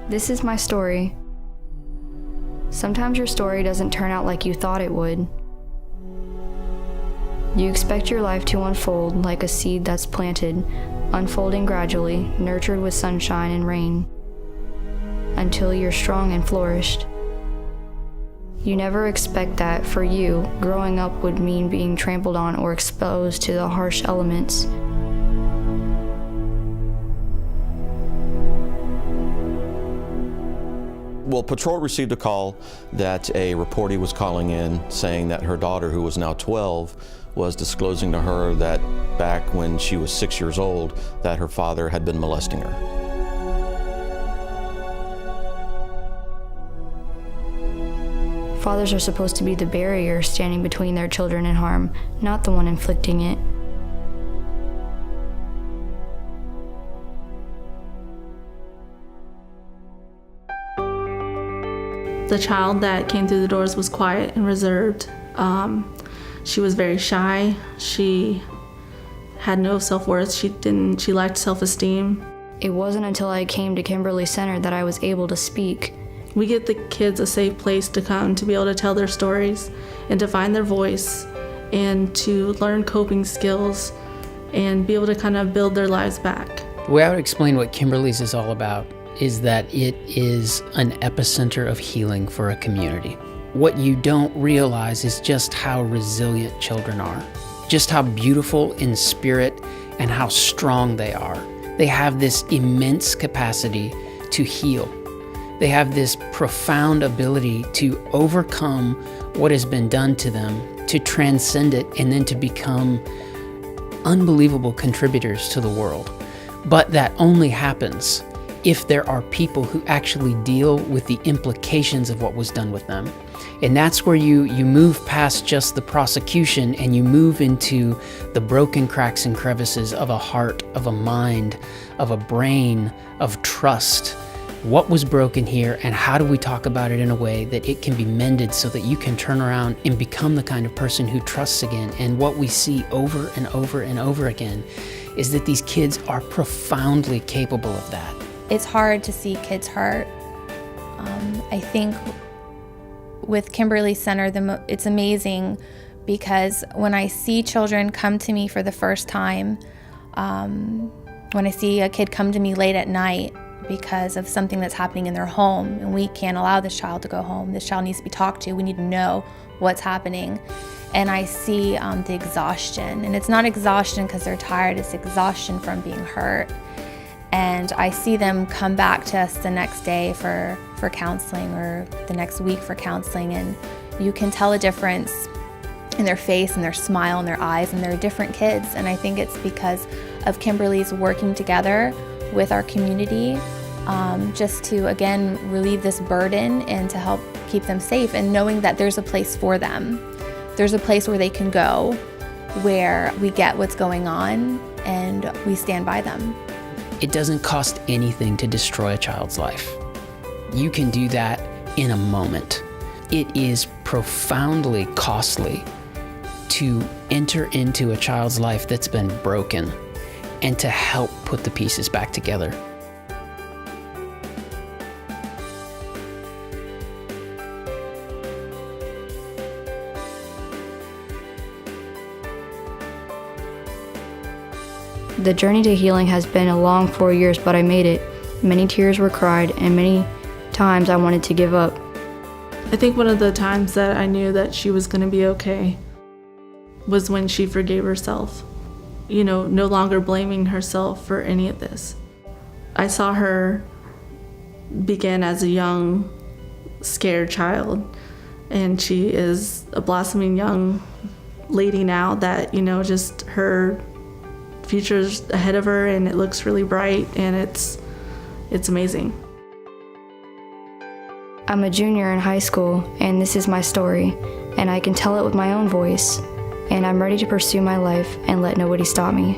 This is my story. Sometimes your story doesn't turn out like you thought it would. You expect your life to unfold like a seed that's planted, unfolding gradually, nurtured with sunshine and rain, until you're strong and flourished. You never expect that for you, growing up would mean being trampled on or exposed to the harsh elements. Well, patrol received a call that a reportee was calling in saying that her daughter, who was now 12, was disclosing to her that back when she was 6 years old, that her father had been molesting her. Fathers are supposed to be the barrier standing between their children and harm, not the one inflicting it. The child that came through the doors was quiet and reserved. She was very shy. She had no self-worth. She lacked self-esteem. It wasn't until I came to Kimberly Center that I was able to speak. We get the kids a safe place to come to be able to tell their stories and to find their voice and to learn coping skills and be able to kind of build their lives back. The way I would explain what Kimberly's is all about is that it is an epicenter of healing for a community. What you don't realize is just how resilient children are, just how beautiful in spirit and how strong they are. They have this immense capacity to heal. They have this profound ability to overcome what has been done to them, to transcend it, and then to become unbelievable contributors to the world. But that only happens if there are people who actually deal with the implications of what was done with them. And that's where you move past just the prosecution and you move into the broken cracks and crevices of a heart, of a mind, of a brain, of trust. What was broken here, and how do we talk about it in a way that it can be mended so that you can turn around and become the kind of person who trusts again? And what we see over and over and over again is that these kids are profoundly capable of that. It's hard to see kids hurt. I think with Kimberly Center, it's amazing because when I see children come to me for the first time, when I see a kid come to me late at night because of something that's happening in their home and we can't allow this child to go home, this child needs to be talked to, we need to know what's happening. And I see the exhaustion, and it's not exhaustion because they're tired, it's exhaustion from being hurt. And I see them come back to us the next day for counseling or the next week for counseling, and you can tell a difference in their face and their smile and their eyes, and they're different kids. And I think it's because of Kimberly's working together with our community just to, again, relieve this burden and to help keep them safe, and knowing that there's a place for them. There's a place where they can go, where we get what's going on and we stand by them. It doesn't cost anything to destroy a child's life. You can do that in a moment. It is profoundly costly to enter into a child's life that's been broken and to help put the pieces back together. The journey to healing has been a long 4 years, but I made it. Many tears were cried, and many times I wanted to give up. I think one of the times that I knew that she was going to be okay was when she forgave herself. You know, no longer blaming herself for any of this. I saw her begin as a young, scared child, and she is a blossoming young lady now that, you know, just her future's ahead of her, and it looks really bright, and it's amazing. I'm a junior in high school, and this is my story, and I can tell it with my own voice, and I'm ready to pursue my life and let nobody stop me.